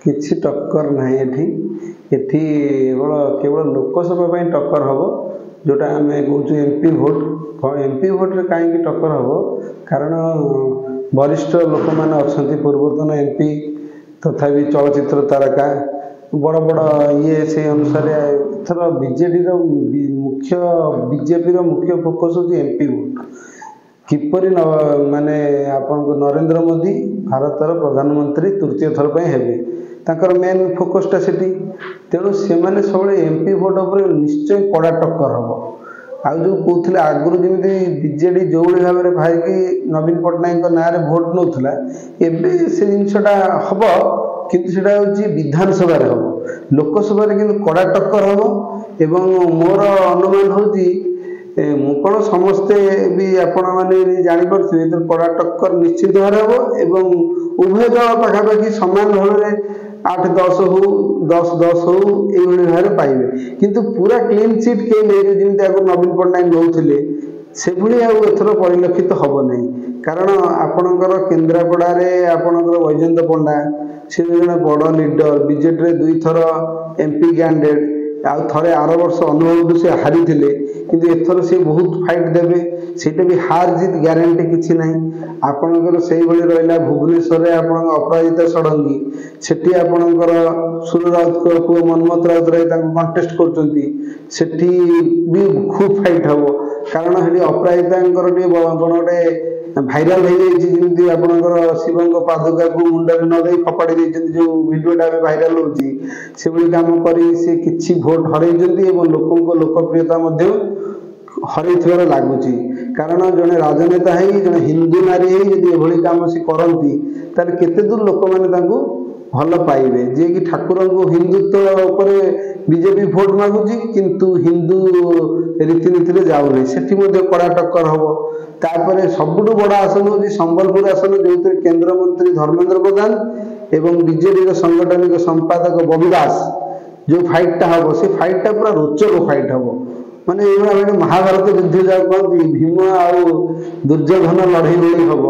କିଛି ଟକ୍କର ନାହିଁ ଏଠି। ଏଠି କେବଳ ଲୋକସଭା ପାଇଁ ଟକ୍କର ହେବ, ଯେଉଁଟା ଆମେ କହୁଛୁ ଏମ୍ପି ଭୋଟ୍। ଏମ୍ପି ଭୋଟ୍ରେ କାହିଁକି ଟକ୍କର ହେବ? କାରଣ ବରିଷ୍ଠ ଲୋକମାନେ ଅଛନ୍ତି, ପୂର୍ବତନ ଏମ୍ପି, ତଥାପି ଚଳଚ୍ଚିତ୍ର ତାରକା, ବଡ଼ ବଡ଼ ସେଇ ଅନୁସାରେ ଏଥର ବିଜେପିର ମୁଖ୍ୟ ଫୋକସ୍ ହେଉଛି ଏମ୍ପି ଭୋଟ୍। କିପରି ମାନେ ଆପଣଙ୍କ ନରେନ୍ଦ୍ର ମୋଦି ଭାରତର ପ୍ରଧାନମନ୍ତ୍ରୀ ତୃତୀୟ ଥର ପାଇଁ ହେବେ, ତାଙ୍କର ମେନ୍ ଫୋକସ୍ଟା ସେଠି। ତେଣୁ ସେମାନେ ସବୁବେଳେ ଏମ୍ପି ଭୋଟ୍ ଉପରେ ନିଶ୍ଚୟ କଡ଼ା ଟକ୍କର ହେବ। ଆଉ ଯେଉଁ କହୁଥିଲେ ଆଗରୁ ଯେମିତି ବିଜେଡ଼ି ଯେଉଁଭଳି ଭାବରେ ଭାଇକି ନବୀନ ପଟ୍ଟନାୟକଙ୍କ ନାଁରେ ଭୋଟ୍ ନେଉଥିଲା, ଏବେ ସେ ଜିନିଷଟା ହେବ, କିନ୍ତୁ ସେଇଟା ହେଉଛି ବିଧାନସଭାରେ ହେବ। ଲୋକସଭାରେ କିନ୍ତୁ କଡ଼ା ଟକ୍କର ହେବ। ଏବଂ ମୋର ଅନୁମାନ ହେଉଛି, ମୁଁ କ'ଣ ସମସ୍ତେ ବି ଆପଣମାନେ ଜାଣିପାରୁଥିବେ, ଏଥିରେ କଡ଼ା ଟକ୍କର ନିଶ୍ଚିତ ଭାବରେ ହେବ ଏବଂ ଉଭୟ ଦଳ ପାଖାପାଖି ସମାନ ଭାବରେ 8-10 ହଉ 10-10 ହଉ ଏଇଭଳି ଭାବରେ ପାଇବେ। କିନ୍ତୁ ପୁରା କ୍ଲିନ୍ ଚିଟ୍ କେହି ନେଇଯିବେ, ଯେମିତି ଆଗରୁ ନବୀନ ପଟ୍ଟନାୟକ ନେଉଥିଲେ, ସେଭଳି ଆଉ ଏଥର ପରିଲକ୍ଷିତ ହେବ ନାହିଁ। କାରଣ ଆପଣଙ୍କର କେନ୍ଦ୍ରାପଡ଼ାରେ ଆପଣଙ୍କର ବୈଜୟନ୍ତ ପଣ୍ଡା, ସେ ଜଣେ ବଡ଼ ଲିଡର, ବିଜେଡ଼ିରେ 2 ଥର ଏମ୍ପି କ୍ୟାଣ୍ଡିଡେଟ୍, ଆଉ ଥରେ ଆର ବର୍ଷ ଅନୁଭବଠୁ ସେ ହାରିଥିଲେ, କିନ୍ତୁ ଏଥର ସେ ବହୁତ ଫାଇଟ୍ ଦେବେ। ସେଇଟା ବି ହାର ଜିତ୍ ଗ୍ୟାରେଣ୍ଟି କିଛି ନାହିଁ। ଆପଣଙ୍କର ସେଇଭଳି ରହିଲା ଭୁବନେଶ୍ୱରରେ ଆପଣଙ୍କ ଅପରାଜିତା ଷଡ଼ଙ୍ଗୀ, ସେଠି ଆପଣଙ୍କର ସୁର ରାଉତଙ୍କ ପୁଅ ମନ୍ମଥ ରାଉତରାୟ ତାଙ୍କୁ କଣ୍ଟେଷ୍ଟ କରୁଛନ୍ତି, ସେଠି ବି ଖୁବ୍ ଫାଇଟ୍ ହେବ। କାରଣ ସେଠି ଅପରାଜିତାଙ୍କର ଟିକେ ଗୋଟେ ଭାଇରାଲ ହେଇଯାଇଛି, ଯେମିତି ଆପଣଙ୍କର ଶିବଙ୍କ ପାଦୁକାକୁ ମୁଣ୍ଡରେ ନ ଦେଇ ଫପାଡ଼ି ଦେଇଛନ୍ତି, ଯେଉଁ ଭିଡ଼ିଓଟା ଏବେ ଭାଇରାଲ ହେଉଛି, ସେଭଳି କାମ କରି ସେ କିଛି ଭୋଟ୍ ହରାଇଛନ୍ତି ଏବଂ ଲୋକଙ୍କ ଲୋକପ୍ରିୟତା ମଧ୍ୟ ହରାଇଥିବାର ଲାଗୁଛି। କାରଣ ଜଣେ ରାଜନେତା ହେଇ, ଜଣେ ହିନ୍ଦୁ ନାରୀ ହେଇ ଯଦି ଏଭଳି କାମ ସେ କରନ୍ତି, ତାହେଲେ କେତେ ଦୂର ଲୋକମାନେ ତାଙ୍କୁ ଭଲ ପାଇବେ। ଯିଏକି ଠାକୁରଙ୍କୁ ହିନ୍ଦୁତ୍ୱ ଉପରେ ବିଜେପି ଭୋଟ୍ ମାଗୁଛି, କିନ୍ତୁ ହିନ୍ଦୁ ରୀତିନୀତିରେ ଯାଉନାହିଁ, ସେଠି ମଧ୍ୟ କଡ଼ା ଟକ୍କର ହେବ। ତାପରେ ସବୁଠୁ ବଡ଼ ଆସନ ହେଉଛି ସମ୍ବଲପୁର ଆସନ, ଯେଉଁଥିରେ କେନ୍ଦ୍ରମନ୍ତ୍ରୀ ଧର୍ମେନ୍ଦ୍ର ପ୍ରଧାନ ଏବଂ ବିଜେଡ଼ିର ସାଂଗଠନିକ ସମ୍ପାଦକ ବବି ଦାସ ଯେଉଁ ଫାଇଟ୍ଟା ହେବ, ସେ ଫାଇଟ୍ଟା ପୁରା ରୋଚକ ଫାଇଟ୍ ହେବ। ମାନେ ଏଇଭଳିଆ ଗୋଟେ ମହାଭାରତ ଯୁଦ୍ଧ ଯାହା କୁହନ୍ତି, ଭୀମ ଆଉ ଦୁର୍ଯ୍ୟୋଧନ ଲଢ଼େଇ ଭଳି ହେବ।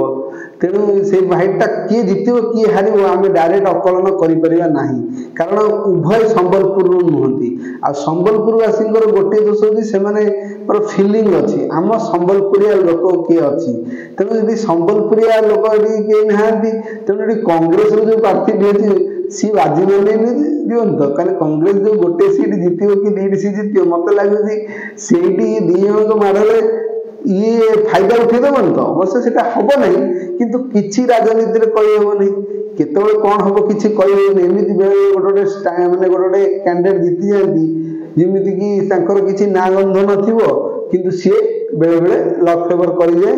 ତେଣୁ ସେଇ ଫାଇଟ୍ଟା କିଏ ଜିତିବ କିଏ ହାରିବ ଆମେ ଡାଇରେକ୍ଟ ଅକଳନ କରିପାରିବା ନାହିଁ। କାରଣ ଉଭୟ ସମ୍ବଲପୁରରୁ ନୁହନ୍ତି। ଆଉ ସମ୍ବଲପୁରବାସୀଙ୍କର ଗୋଟିଏ ଦୋଷ ହେଉଛି, ସେମାନଙ୍କର ଫିଲିଂ ଅଛି, ଆମ ସମ୍ବଲପୁରିଆ ଲୋକ କିଏ ଅଛି। ତେଣୁ ଯଦି ସମ୍ବଲପୁରିଆ ଲୋକ ଏଠି କେହି ନାହାନ୍ତି, ତେଣୁ ଏଠି କଂଗ୍ରେସର ଯେଉଁ ପ୍ରାର୍ଥୀଟି ଅଛି ସିଏ ବାଜି ମାନେନି ଦିଅନ୍ତୁ ତ। କାରଣ କଂଗ୍ରେସ ଯେଉଁ ଗୋଟେ ସିଟ୍ ଜିତିବ କି 2ଟି ସିଟ୍ ଜିତିବ, ମୋତେ ଲାଗୁଛି ସେଇଠି 2 ଜଣଙ୍କ ମାଡ଼ରେ ଇଏ ଫାଇଦା ଉଠେଇଦେବନି ତ। ଅବଶ୍ୟ ସେଟା ହେବ ନାହିଁ, କିନ୍ତୁ କିଛି ରାଜନୀତିରେ କହିହେବନି, କେତେବେଳେ କ'ଣ ହେବ କିଛି କହିହେବନି। ଏମିତି ବେଳେ ଗୋଟେ କ୍ୟାଣ୍ଡିଡେଟ୍ ଜିତି ଯାଆନ୍ତି, ଯେମିତିକି ତାଙ୍କର କିଛି ନାଁ ଗନ୍ଧ ନଥିବ, କିନ୍ତୁ ସିଏ ବେଳେବେଳେ ଲକ୍ ଫେଭର କରିଯାଏ,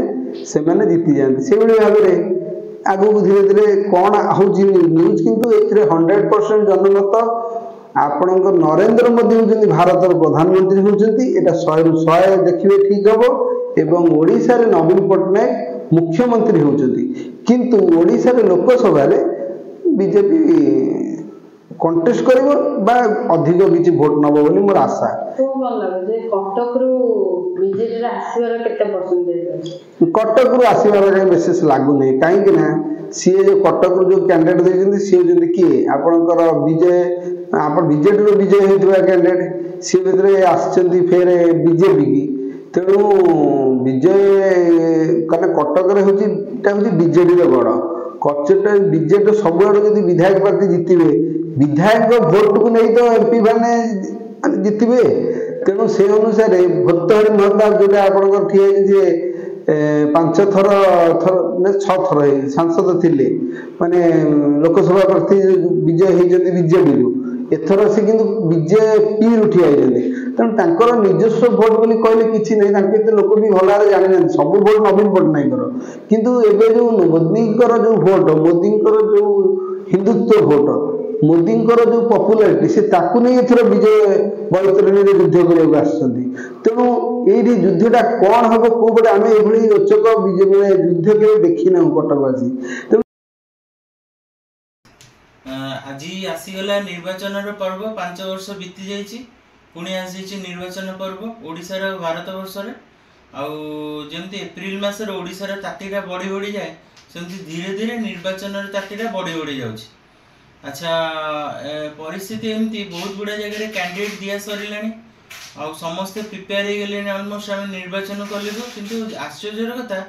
ସେମାନେ ଜିତିଯାଆନ୍ତି। ସେଇଭଳି ଭାବରେ ଆଗକୁ ଧୀରେ ଧୀରେ କ'ଣ ହେଉଛି ନ୍ୟୁଜ୍, କିନ୍ତୁ ଏଥିରେ 100% ଜନମତ ଆପଣଙ୍କ ନରେନ୍ଦ୍ର ମୋଦି ହେଉଛନ୍ତି ଭାରତର ପ୍ରଧାନମନ୍ତ୍ରୀ ହେଉଛନ୍ତି, ଏଇଟା 100ରୁ 100 ଦେଖିବେ ଠିକ୍ ହେବ। ଏବଂ ଓଡ଼ିଶାରେ ନବୀନ ପଟ୍ଟନାୟକ ମୁଖ୍ୟମନ୍ତ୍ରୀ ହେଉଛନ୍ତି, କିନ୍ତୁ ଓଡ଼ିଶାରେ ଲୋକସଭାରେ ବିଜେପି କଣ୍ଟେଷ୍ଟ କରିବ ବା ଅଧିକ କିଛି ଭୋଟ୍ ନେବ ବୋଲି ମୋର ଆଶା। କଟକରୁ ବିଜେଡିରେ ଆସିବାର କେତେ ପରସେଣ୍ଟେଜ ଅଛି? କଟକରୁ ଆସିବାର କାହିଁ ବିଶେଷ ଲାଗୁନି। କାହିଁକି ନା ସିଏ ଯେଉଁ କଟକରୁ ଯେଉଁ କ୍ୟାଣ୍ଡିଡେଟ୍ ଦେଇଛନ୍ତି, ସିଏ ହେଉଛନ୍ତି କିଏ ଆପଣଙ୍କର ବିଜେଡ଼ିରୁ ବିଜୟ ହେଇଥିବା କ୍ୟାଣ୍ଡିଡେଟ୍, ସିଏ ଭିତରେ ଆସିଛନ୍ତି ଫେରେ ବିଜେପି କି। ତେଣୁ ବିଜୟ କାରଣ କଟକରେ ହେଉଛି ଏଇଟା ହେଉଛି ବିଜେଡ଼ିର ଗଡ଼। ବିଜେଡ଼ିର ସବୁଆଡ଼ୁ ଯଦି ବିଧାୟକ ପ୍ରାର୍ଥୀ ଜିତିବେ, ବିଧାୟକ ଭୋଟକୁ ନେଇ ତ ଏମ୍ପି ମାନେ ଜିତିବେ। ତେଣୁ ସେ ଅନୁସାରେ ଭର୍ତ୍ତୃହରି ମହତାବ ଯେଉଁଟା ଆପଣଙ୍କର ଠିଆ ହେଇଛି, ଯେ 5 ଥର 6 ଥର ସାଂସଦ ଥିଲେ, ମାନେ ଲୋକସଭା ପ୍ରାର୍ଥୀ ବିଜୟ ହେଇଛନ୍ତି ବିଜେଡ଼ିରୁ, ଏଥର ସେ କିନ୍ତୁ ବିଜେପିରୁ ଠିଆ ହେଇଛନ୍ତି। ତେଣୁ ତାଙ୍କର ନିଜସ୍ୱ ଭୋଟ୍ ବୋଲି କହିଲେ କିଛି ନାହିଁ, ତାଙ୍କୁ ଏତେ ଲୋକ ବି ଭଲ ଭାବରେ ଜାଣିନାହାନ୍ତି, ସବୁ ଭୋଟ୍ ନବୀନ ପଟ୍ଟନାୟକଙ୍କର। କିନ୍ତୁ ଏବେ ଯେଉଁ ମୋଦିଙ୍କର ଯେଉଁ ଭୋଟ୍, ମୋଦିଙ୍କର ଯେଉଁ ହିନ୍ଦୁତ୍ୱ ଭୋଟ୍, ମୋଦିଙ୍କର ଯେଉଁ ପପୁଲାରିଟି, ସେ ତାକୁ ନେଇ ଏଥର ବିଜୟ ବୈତରଣୀରେ ଯୁଦ୍ଧ କରିବାକୁ ଆସିଛନ୍ତି। ତେଣୁ ଏଇଠି ଯୁଦ୍ଧଟା କ'ଣ ହେବ, କୋଉ ପଟେ ଆମେ ଏଭଳି ରୋଚକ ଯୁଦ୍ଧ କେବେ ଦେଖିନାହୁଁ କଟକବାସୀ। ତେଣୁ ଆଜି ଆସିଗଲା ନିର୍ବାଚନର ପର୍ବ, 5 ବର୍ଷ ବିତି ଯାଇଛି, ପୁଣି ଆସିଛି ନିର୍ବାଚନ ପର୍ବ ଓଡ଼ିଶାର ଭାରତ ବର୍ଷରେ। ଆଉ ଯେମିତି ଏପ୍ରିଲ ମାସରେ ଓଡ଼ିଶାର ତାତିଟା ବଢ଼ି ବଢ଼ି ଯାଏ, ସେମିତି ଧୀରେ ଧୀରେ ନିର୍ବାଚନର ତାତିଟା ବଢ଼ି ବଢ଼ି ଯାଉଛି। अच्छा परिस्थिति एमती बहुत गुड़ा जगह कैंडिडेट दिया सर समस्ते प्रिपेयर हो गले अलमोस्ट आम निर्वाचन कलु किंतु आश्चर्य कथा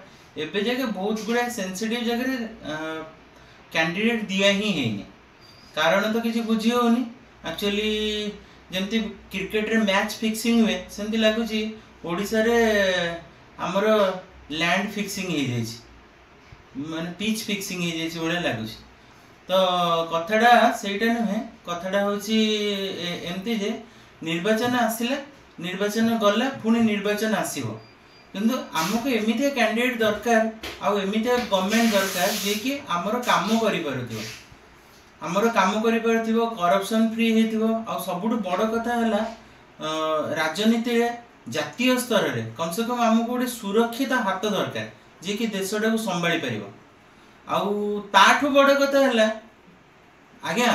एबे जगह बहुत गुड़ा सेंसिटिव जगह कैंडिडेट दिया ही है कारण तो किसी बुझी होनी एक्चुअली जमती क्रिकेट रे मैच फिक्सिंग हुए सेमती लगुच ओडिशा रे हमर लैंड फिक्सिंग हो जाए माने पिच फिक्सिंग हो जाए भाया लगुच तो कथाटा सेटा नुहे कथाटा होची एमती जे निर्वाचन आसिला निर्वाचन गला पुणी निर्वाचन आसीबो किंतु आमको एमितिया कैंडिडेट दरकार आउ एमितिया गवर्नमेंट दरकार जे कि हमर काम करि पारुथिबो हमर काम करि पारुथिबो करप्शन फ्री हेथिबो आ सबुठु बड़ कथा हला राजनीति रे जातीय स्तर रे कम से कम हमको गोटे सुरक्षित हाथ दरकार जे कि देशटा को संभाली परिबो आउ ताठु बड़ कथा हला आज्ञा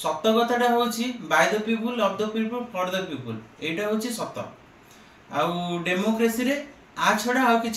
सत कथाटा होची by the people of the people for the people एटा होची सत आउ डेमोक्रेसी रे आ छडा आ किछि